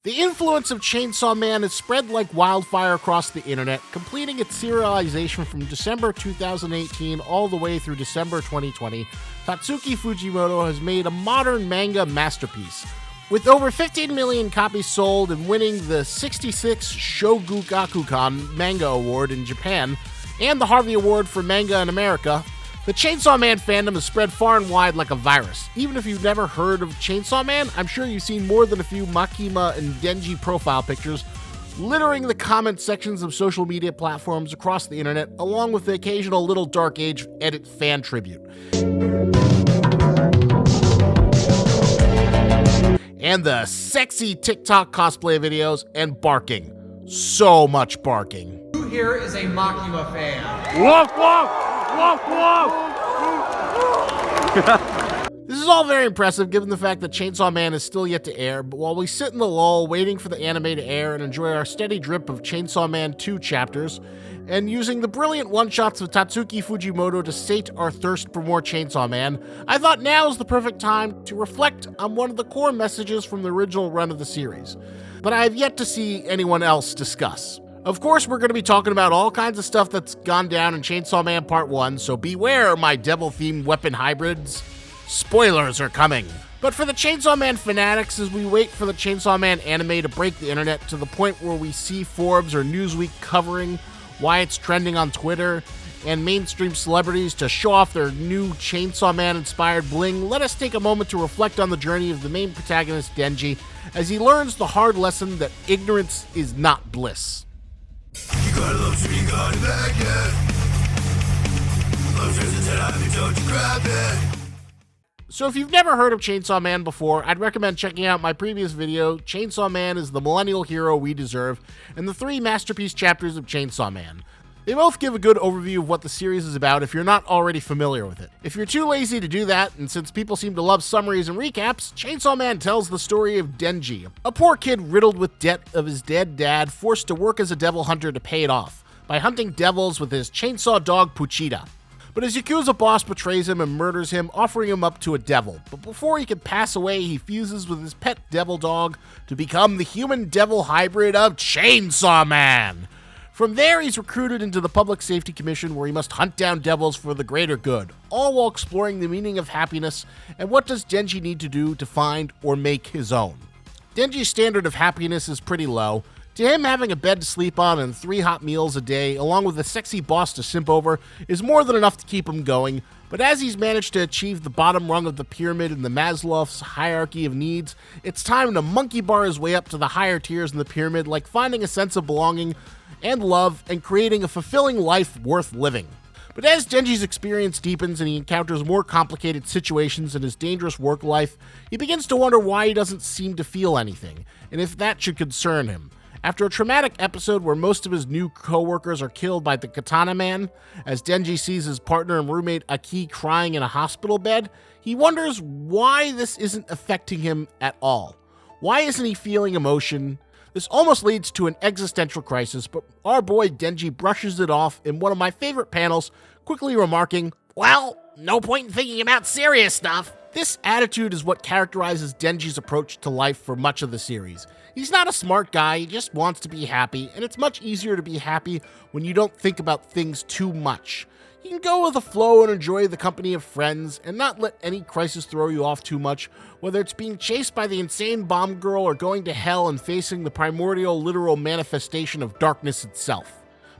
The influence of Chainsaw Man has spread like wildfire across the internet, completing its serialization from December 2018 all the way through December 2020. Tatsuki Fujimoto has made a modern manga masterpiece. With over 15 million copies sold and winning the 66th Shogakukan Manga Award in Japan and the Harvey Award for Manga in America, the Chainsaw Man fandom has spread far and wide like a virus. Even if you've never heard of Chainsaw Man, I'm sure you've seen more than a few Makima and Denji profile pictures littering the comment sections of social media platforms across the internet, along with the occasional little Dark Age edit fan tribute. And the sexy TikTok cosplay videos and barking. So much barking. Who here is a Makima fan? Walk, walk, walk, walk. This is all very impressive given the fact that Chainsaw Man is still yet to air, but while we sit in the lull waiting for the anime to air and enjoy our steady drip of Chainsaw Man 2 chapters, and using the brilliant one-shots of Tatsuki Fujimoto to sate our thirst for more Chainsaw Man, I thought now is the perfect time to reflect on one of the core messages from the original run of the series, but I have yet to see anyone else discuss. Of course, we're going to be talking about all kinds of stuff that's gone down in Chainsaw Man Part 1, so beware, my devil-themed weapon hybrids. Spoilers are coming. But for the Chainsaw Man fanatics, as we wait for the Chainsaw Man anime to break the internet to the point where we see Forbes or Newsweek covering why it's trending on Twitter, and mainstream celebrities to show off their new Chainsaw Man-inspired bling, let us take a moment to reflect on the journey of the main protagonist, Denji, as he learns the hard lesson that ignorance is not bliss. You gotta love to be gone back yet. Love turns into having, don't you grab it. So if you've never heard of Chainsaw Man before, I'd recommend checking out my previous video, Chainsaw Man is the Millennial Hero We Deserve, and the 3 masterpiece chapters of Chainsaw Man. They both give a good overview of what the series is about if you're not already familiar with it. If you're too lazy to do that, and since people seem to love summaries and recaps, Chainsaw Man tells the story of Denji, a poor kid riddled with debt of his dead dad, forced to work as a devil hunter to pay it off, by hunting devils with his chainsaw dog Puchita. But his Yakuza boss betrays him and murders him, offering him up to a devil. But before he can pass away, he fuses with his pet devil dog to become the human-devil hybrid of Chainsaw Man. From there, he's recruited into the Public Safety Commission, where he must hunt down devils for the greater good, all while exploring the meaning of happiness and what does Denji need to do to find or make his own. Denji's standard of happiness is pretty low. To him, having a bed to sleep on and 3 hot meals a day, along with a sexy boss to simp over, is more than enough to keep him going. But as he's managed to achieve the bottom rung of the pyramid in the Maslow's hierarchy of needs, it's time to monkey bar his way up to the higher tiers in the pyramid, like finding a sense of belonging and love and creating a fulfilling life worth living. But as Denji's experience deepens and he encounters more complicated situations in his dangerous work life, he begins to wonder why he doesn't seem to feel anything, and if that should concern him. After a traumatic episode where most of his new co-workers are killed by the Katana Man, as Denji sees his partner and roommate Aki crying in a hospital bed, he wonders why this isn't affecting him at all. Why isn't he feeling emotion? This almost leads to an existential crisis, but our boy Denji brushes it off in one of my favorite panels, quickly remarking, "Well, no point in thinking about serious stuff." This attitude is what characterizes Denji's approach to life for much of the series. He's not a smart guy, he just wants to be happy, and it's much easier to be happy when you don't think about things too much. You can go with the flow and enjoy the company of friends, and not let any crisis throw you off too much, whether it's being chased by the insane bomb girl or going to hell and facing the primordial literal manifestation of darkness itself.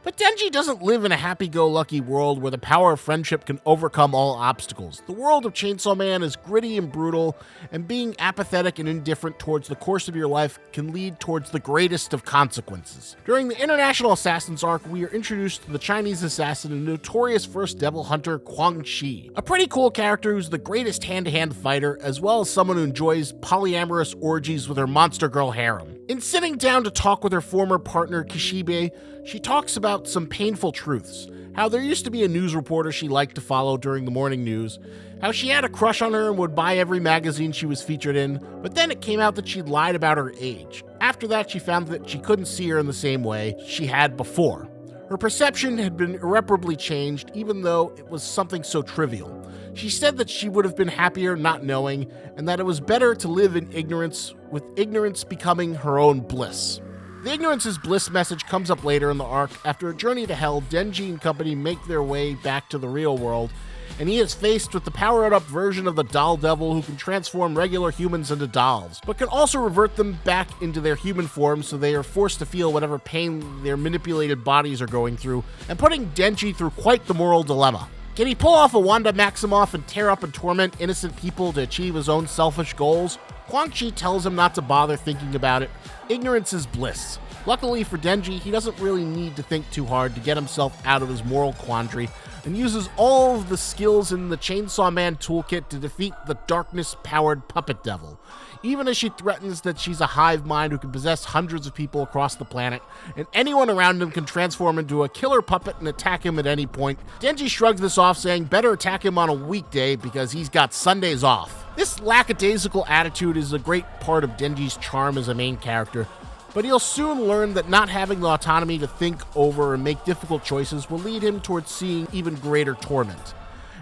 But Denji doesn't live in a happy-go-lucky world where the power of friendship can overcome all obstacles. The world of Chainsaw Man is gritty and brutal, and being apathetic and indifferent towards the course of your life can lead towards the greatest of consequences. During the International Assassins arc, we are introduced to the Chinese assassin and notorious first devil hunter Quan Chi, a pretty cool character who's the greatest hand-to-hand fighter, as well as someone who enjoys polyamorous orgies with her monster girl harem. In sitting down to talk with her former partner Kishibe, she talks about some painful truths. How there used to be a news reporter she liked to follow during the morning news, how she had a crush on her and would buy every magazine she was featured in, but then it came out that she'd lied about her age. After that, she found that she couldn't see her in the same way she had before. Her perception had been irreparably changed, even though it was something so trivial. She said that she would have been happier not knowing, and that it was better to live in ignorance, with ignorance becoming her own bliss. The ignorance is bliss message comes up later in the arc. After a journey to hell, Denji and company make their way back to the real world, and he is faced with the powered-up version of the doll devil who can transform regular humans into dolls, but can also revert them back into their human form, so they are forced to feel whatever pain their manipulated bodies are going through, and putting Denji through quite the moral dilemma. Can he pull off a Wanda Maximoff and tear up and torment innocent people to achieve his own selfish goals? Quan Chi tells him not to bother thinking about it. Ignorance is bliss. Luckily for Denji, he doesn't really need to think too hard to get himself out of his moral quandary, and uses all of the skills in the Chainsaw Man toolkit to defeat the darkness-powered puppet devil, even as she threatens that she's a hive mind who can possess hundreds of people across the planet, and anyone around him can transform into a killer puppet and attack him at any point. Denji shrugs this off, saying better attack him on a weekday because he's got Sundays off. This lackadaisical attitude is a great part of Denji's charm as a main character, but he'll soon learn that not having the autonomy to think over and make difficult choices will lead him towards seeing even greater torment.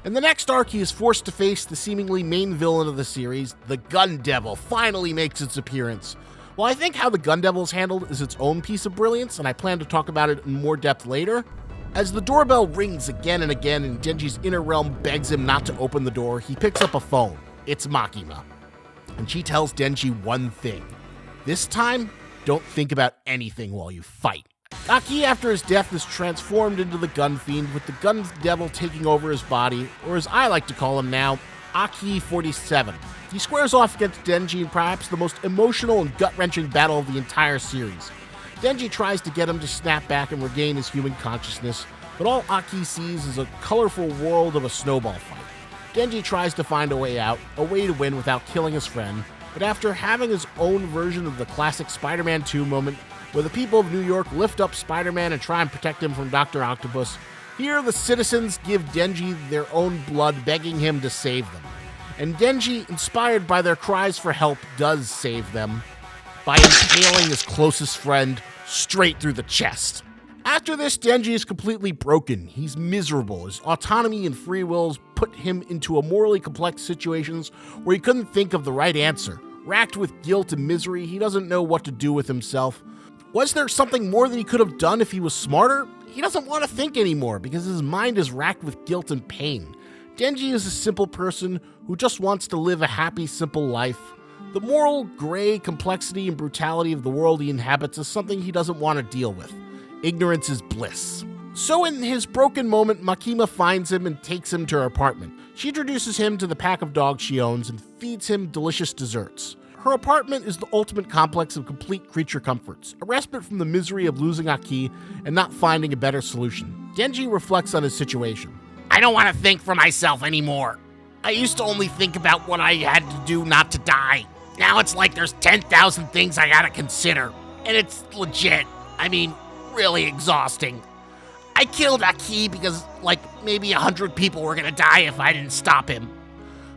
In the next arc, he is forced to face the seemingly main villain of the series. The Gun Devil finally makes its appearance. While I think how the Gun Devil is handled is its own piece of brilliance, and I plan to talk about it in more depth later, as the doorbell rings again and again and Denji's inner realm begs him not to open the door, he picks up a phone. It's Makima. And she tells Denji one thing. This time, don't think about anything while you fight. Aki, after his death, is transformed into the Gun Fiend, with the Gun Devil taking over his body, or as I like to call him now, Aki 47. He squares off against Denji in perhaps the most emotional and gut-wrenching battle of the entire series. Denji tries to get him to snap back and regain his human consciousness, but all Aki sees is a colorful world of a snowball fight. Denji tries to find a way out, a way to win without killing his friend, but after having his own version of the classic Spider-Man 2 moment, where the people of New York lift up Spider-Man and try and protect him from Dr. Octopus, here the citizens give Denji their own blood, begging him to save them. And Denji, inspired by their cries for help, does save them by impaling his closest friend straight through the chest. After this, Denji is completely broken. He's miserable. His autonomy and free wills put him into a morally complex situations where he couldn't think of the right answer. Racked with guilt and misery, he doesn't know what to do with himself. Was there something more that he could have done if he was smarter? He doesn't want to think anymore because his mind is racked with guilt and pain. Denji is a simple person who just wants to live a happy, simple life. The moral, gray complexity and brutality of the world he inhabits is something he doesn't want to deal with. Ignorance is bliss. So in his broken moment, Makima finds him and takes him to her apartment. She introduces him to the pack of dogs she owns and feeds him delicious desserts. Her apartment is the ultimate complex of complete creature comforts, a respite from the misery of losing Aki and not finding a better solution. Denji reflects on his situation. I don't want to think for myself anymore. I used to only think about what I had to do not to die. Now it's like there's 10,000 things I gotta consider. And it's legit. I mean, really exhausting. I killed Aki because, maybe 100 people were gonna die if I didn't stop him.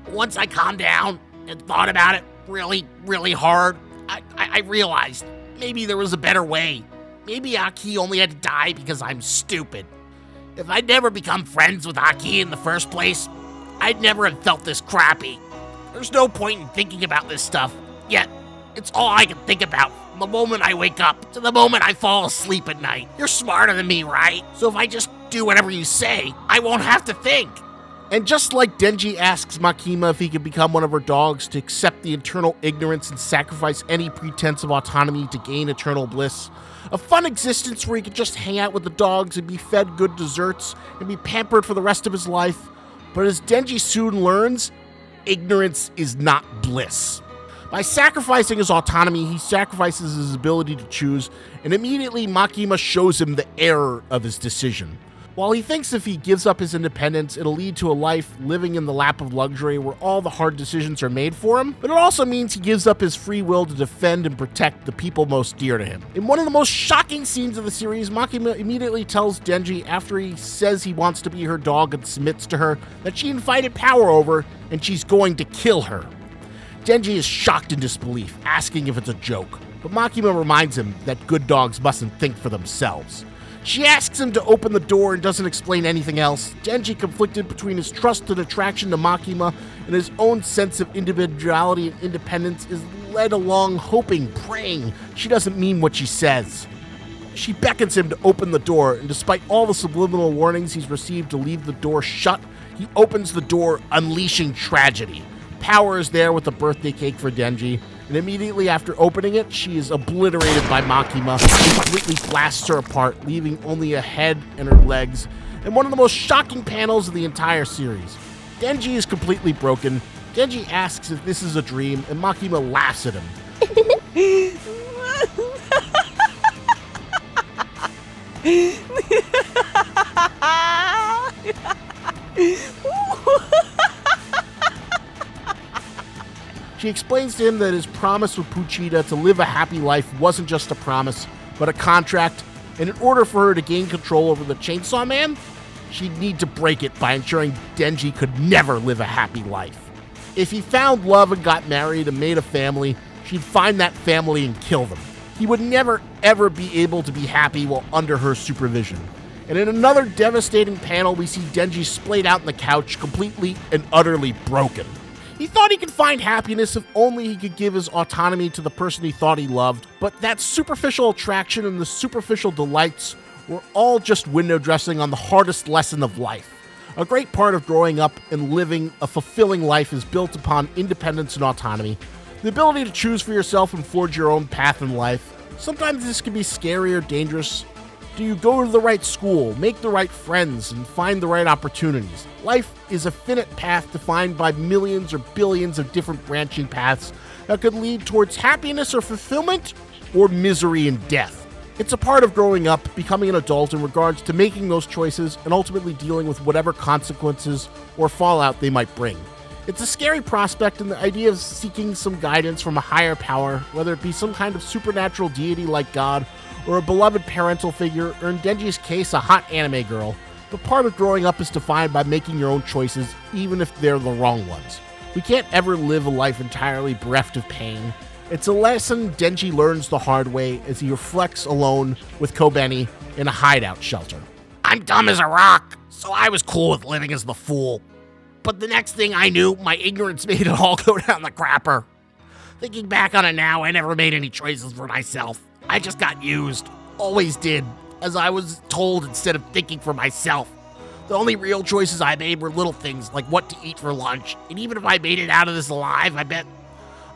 But once I calmed down and thought about it really, really hard, I realized maybe there was a better way. Maybe Aki only had to die because I'm stupid. If I'd never become friends with Aki in the first place, I'd never have felt this crappy. There's no point in thinking about this stuff, yet it's all I can think about from the moment I wake up to the moment I fall asleep at night. You're smarter than me, right? So if I just do whatever you say, I won't have to think. And just like Denji asks Makima if he could become one of her dogs to accept the eternal ignorance and sacrifice any pretense of autonomy to gain eternal bliss, a fun existence where he could just hang out with the dogs and be fed good desserts and be pampered for the rest of his life. But as Denji soon learns, ignorance is not bliss. By sacrificing his autonomy, he sacrifices his ability to choose, and immediately Makima shows him the error of his decision. While he thinks if he gives up his independence, it'll lead to a life living in the lap of luxury where all the hard decisions are made for him, but it also means he gives up his free will to defend and protect the people most dear to him. In one of the most shocking scenes of the series, Makima immediately tells Denji, after he says he wants to be her dog and submits to her, that she invited power over and she's going to kill her. Denji is shocked in disbelief, asking if it's a joke, but Makima reminds him that good dogs mustn't think for themselves. She asks him to open the door and doesn't explain anything else. Denji, conflicted between his trust and attraction to Makima and his own sense of individuality and independence, is led along hoping, praying she doesn't mean what she says. She beckons him to open the door, and despite all the subliminal warnings he's received to leave the door shut, he opens the door, unleashing tragedy. Power is there with the birthday cake for Denji, and immediately after opening it, she is obliterated by Makima, who completely blasts her apart, leaving only a head and her legs, in one of the most shocking panels of the entire series. Denji is completely broken. Denji asks if this is a dream, and Makima laughs at him. She explains to him that his promise with Pochita to live a happy life wasn't just a promise, but a contract, and in order for her to gain control over the Chainsaw Man, she'd need to break it by ensuring Denji could never live a happy life. If he found love and got married and made a family, she'd find that family and kill them. He would never, ever be able to be happy while under her supervision. And in another devastating panel, we see Denji splayed out on the couch, completely and utterly broken. He thought he could find happiness if only he could give his autonomy to the person he thought he loved, but that superficial attraction and the superficial delights were all just window dressing on the hardest lesson of life. A great part of growing up and living a fulfilling life is built upon independence and autonomy, the ability to choose for yourself and forge your own path in life. Sometimes this can be scary or dangerous. Do you go to the right school, make the right friends, and find the right opportunities? Life is a finite path defined by millions or billions of different branching paths that could lead towards happiness or fulfillment, or misery and death. It's a part of growing up, becoming an adult in regards to making those choices and ultimately dealing with whatever consequences or fallout they might bring. It's a scary prospect, and the idea of seeking some guidance from a higher power, whether it be some kind of supernatural deity like God, or a beloved parental figure, or in Denji's case, a hot anime girl. But part of growing up is defined by making your own choices, even if they're the wrong ones. We can't ever live a life entirely bereft of pain. It's a lesson Denji learns the hard way as he reflects alone with Kobeni in a hideout shelter. I'm dumb as a rock, so I was cool with living as the fool. But the next thing I knew, my ignorance made it all go down the crapper. Thinking back on it now, I never made any choices for myself. I just got used. Always did, as I was told instead of thinking for myself. The only real choices I made were little things like what to eat for lunch, and even if I made it out of this alive, I bet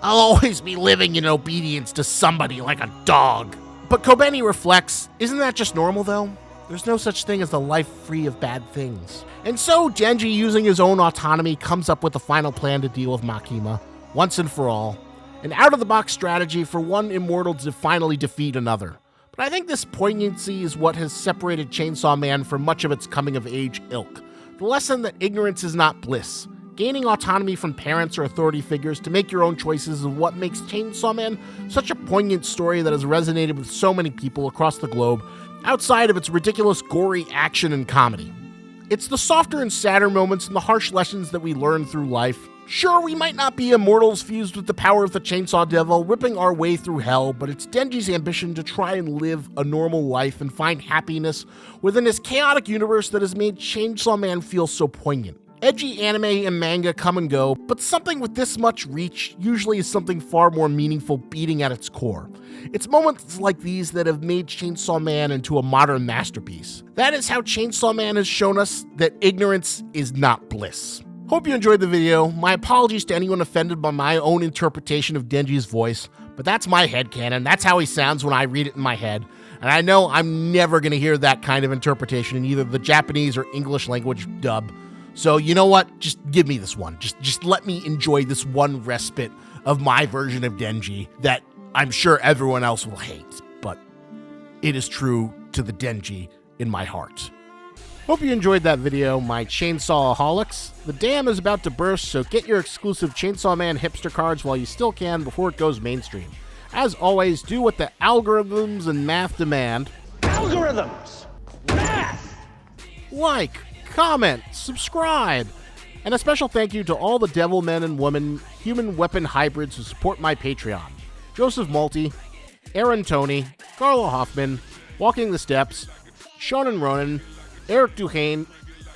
I'll always be living in obedience to somebody like a dog. But Kobeni reflects, isn't that just normal though? There's no such thing as a life free of bad things. And so Denji, using his own autonomy, comes up with a final plan to deal with Makima, once and for all. An out-of-the-box strategy for one immortal to finally defeat another. But I think this poignancy is what has separated Chainsaw Man from much of its coming-of-age ilk. The lesson that ignorance is not bliss. Gaining autonomy from parents or authority figures to make your own choices is what makes Chainsaw Man such a poignant story that has resonated with so many people across the globe, outside of its ridiculous, gory action and comedy. It's the softer and sadder moments and the harsh lessons that we learn through life. Sure, we might not be immortals fused with the power of the Chainsaw Devil, whipping our way through hell, but it's Denji's ambition to try and live a normal life and find happiness within this chaotic universe that has made Chainsaw Man feel so poignant. Edgy anime and manga come and go, but something with this much reach usually is something far more meaningful beating at its core. It's moments like these that have made Chainsaw Man into a modern masterpiece. That is how Chainsaw Man has shown us that ignorance is not bliss. Hope you enjoyed the video. My apologies to anyone offended by my own interpretation of Denji's voice, but that's my headcanon. That's how he sounds when I read it in my head. And I know I'm never going to hear that kind of interpretation in either the Japanese or English language dub. So you know what? Just give me this one. Just let me enjoy this one respite of my version of Denji that I'm sure everyone else will hate, but it is true to the Denji in my heart. Hope you enjoyed that video, my Chainsaw-aholics. The dam is about to burst, so get your exclusive Chainsaw Man hipster cards while you still can before it goes mainstream. As always, do what the algorithms and math demand. Algorithms! Math! Like, comment, subscribe. And a special thank you to all the devil men and women, human weapon hybrids who support my Patreon. Joseph Malty, Aaron Toney, Carlo Hoffman, Walking the Steps, Shonen Ronin, Eric Duhane.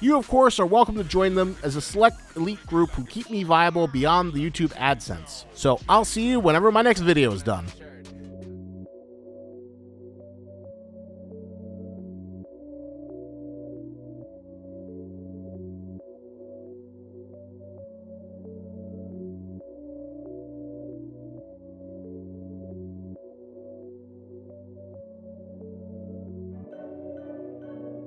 You, of course, are welcome to join them as a select elite group who keep me viable beyond the YouTube AdSense. So I'll see you whenever my next video is done.